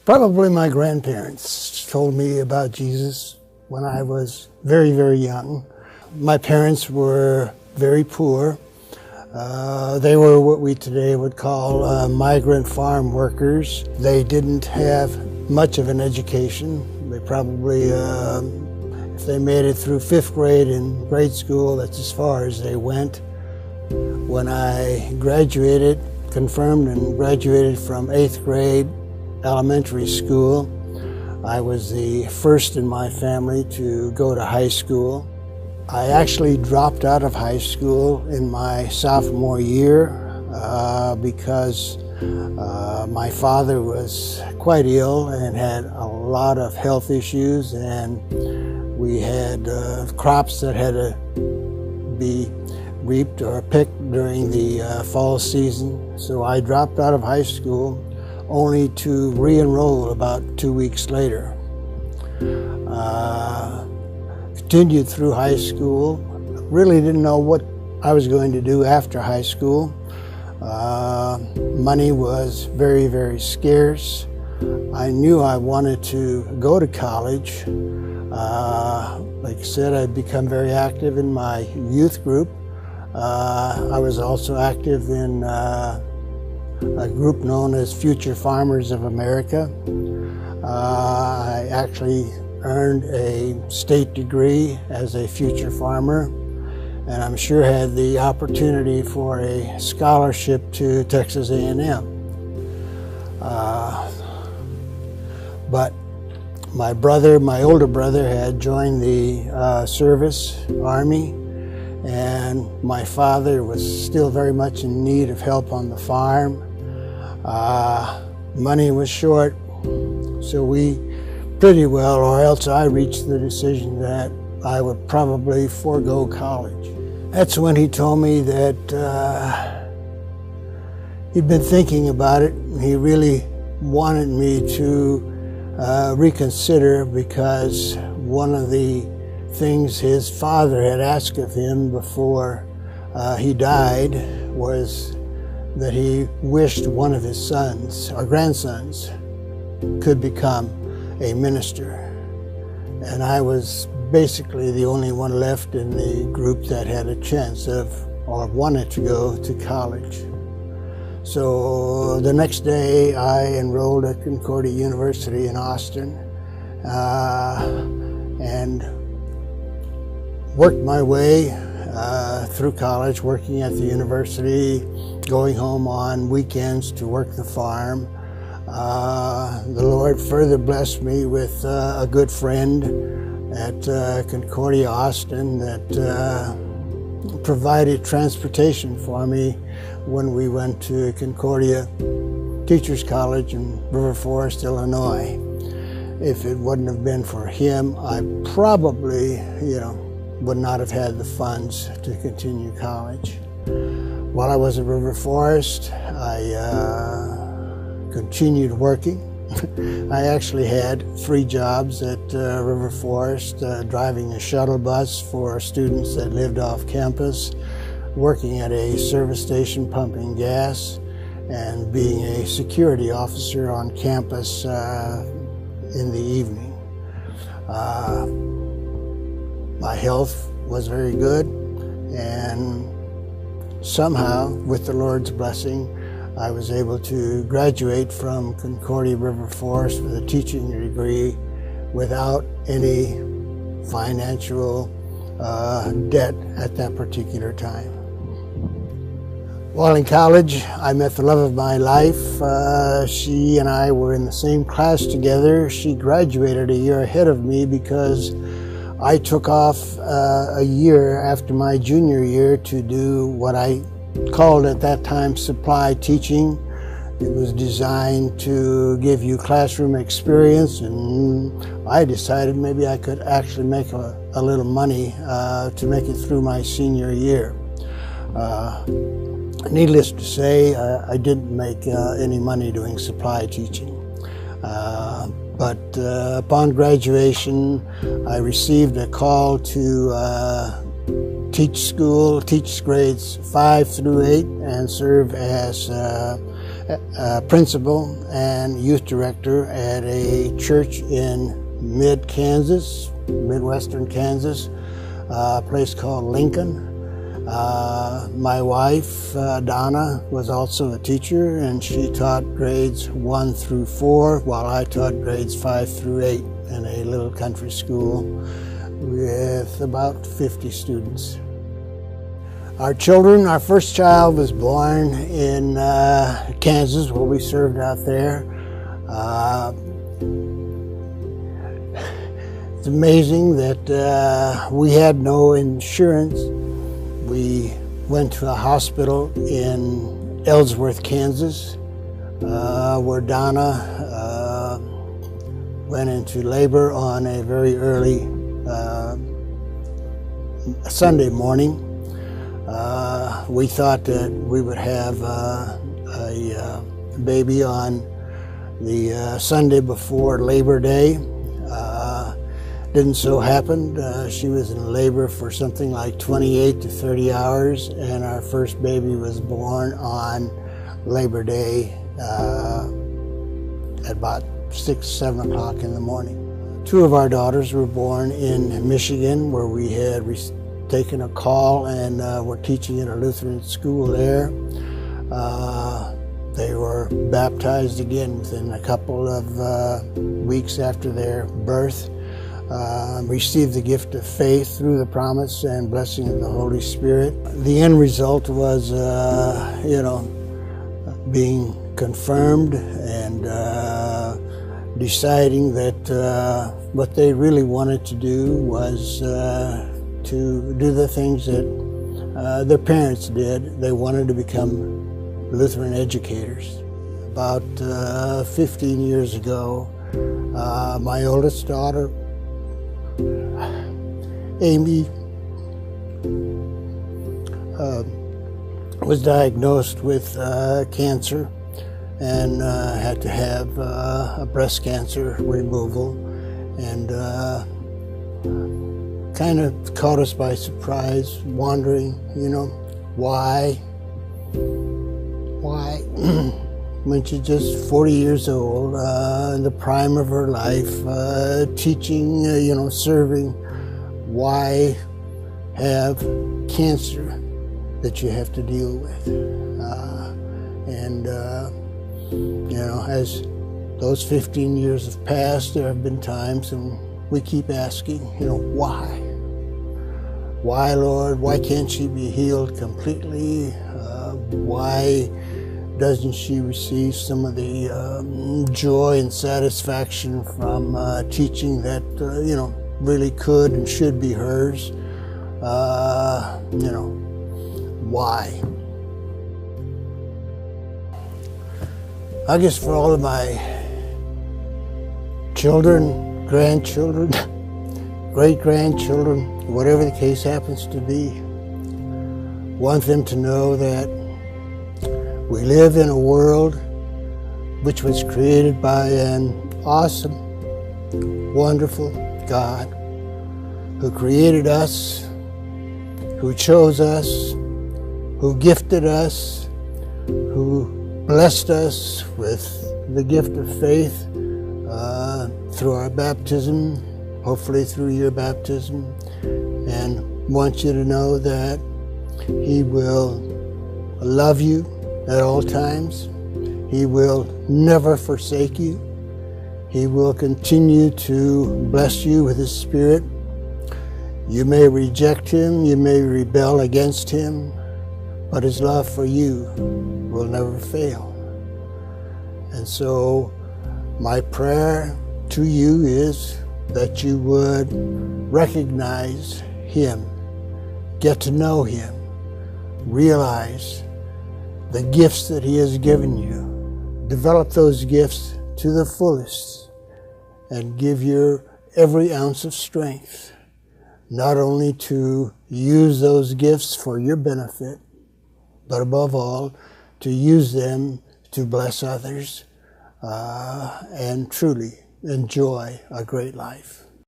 Probably my grandparents told me about Jesus when I was very, very young. My parents were very poor. They were what we today would call migrant farm workers. They didn't have much of an education. They probably, if they made it through 5th grade in grade school, that's as far as they went. When I graduated, confirmed and graduated from 8th grade elementary school, I was the first in my family to go to high school. I actually dropped out of high school in my sophomore year because my father was quite ill and had a lot of health issues, and we had crops that had to be reaped or picked during the fall season. So I dropped out of high school only to re-enroll about 2 weeks later. Continued through high school. Really didn't know what I was going to do after high school. Money was very, very scarce. I knew I wanted to go to college. Like I said, I'd become very active in my youth group. I was also active in a group known as Future Farmers of America. I actually earned a state degree as a future farmer, and I'm sure had the opportunity for a scholarship to Texas A&M. But my older brother had joined the service, Army, and my father was still very much in need of help on the farm. Money was short, so we pretty well, or else I reached the decision that I would probably forego college. That's when he told me that he'd been thinking about it, and he really wanted me to reconsider, because one of the things his father had asked of him before he died was that he wished one of his sons or grandsons could become a minister. And I was basically the only one left in the group that had a chance of or wanted to go to college. So the next day I enrolled at Concordia University in Austin and worked my way through college, working at the university, going home on weekends to work the farm. The Lord further blessed me with a good friend at Concordia Austin that provided transportation for me when we went to Concordia Teachers College in River Forest, Illinois. If it wouldn't have been for him, I probably, would not have had the funds to continue college. While I was at River Forest, I continued working. I actually had 3 jobs at River Forest, driving a shuttle bus for students that lived off campus, working at a service station pumping gas, and being a security officer on campus in the evening. My health was very good, and somehow, with the Lord's blessing, I was able to graduate from Concordia River Forest with a teaching degree without any financial debt at that particular time. While in college, I met the love of my life. She and I were in the same class together. She graduated a year ahead of me because I took off a year after my junior year to do what I called at that time supply teaching. It was designed to give you classroom experience, and I decided maybe I could actually make a little money to make it through my senior year. Needless to say, I didn't make any money doing supply teaching. But upon graduation, I received a call to teach grades 5 through 8 and serve as principal and youth director at a church in mid-Kansas, midwestern Kansas, a place called Lincoln. My wife, Donna, was also a teacher, and she taught grades 1 through 4, while I taught grades 5 through 8 in a little country school with about 50 students. Our children, our first child was born in Kansas, where we served out there. It's amazing that we had no insurance. We went to a hospital in Ellsworth, Kansas, where Donna went into labor on a very early Sunday morning. We thought that we would have a baby on the Sunday before Labor Day. Didn't so happen. She was in labor for something like 28 to 30 hours, and our first baby was born on Labor Day at about 6, 7 o'clock in the morning. 2 of our daughters were born in Michigan, where we had taken a call and were teaching in a Lutheran school there. They were baptized again within a couple of weeks after their birth. Received the gift of faith through the promise and blessing of the Holy Spirit. The end result was, being confirmed and deciding that what they really wanted to do was to do the things that their parents did. They wanted to become Lutheran educators. About 15 years ago, my oldest daughter, Amy, was diagnosed with cancer and had to have a breast cancer removal, and kind of caught us by surprise, wondering, why when she's just 40 years old, in the prime of her life, teaching, serving, why have cancer that you have to deal with? As those 15 years have passed, there have been times when we keep asking, why? Why, Lord? Why can't she be healed completely? Why doesn't she receive some of the joy and satisfaction from teaching that, really could and should be hers? Why? I guess for all of my children, grandchildren, great-grandchildren, whatever the case happens to be, want them to know that we live in a world which was created by an awesome, wonderful God who created us, who chose us, who gifted us, who blessed us with the gift of faith through our baptism, hopefully through your baptism, and wants you to know that He will love you at all times. He will never forsake you. He will continue to bless you with His Spirit. You may reject Him, you may rebel against Him, but His love for you will never fail. And so my prayer to you is that you would recognize Him, get to know Him, realize the gifts that He has given you, develop those gifts to the fullest, and give your every ounce of strength, not only to use those gifts for your benefit, but above all, to use them to bless others and truly enjoy a great life.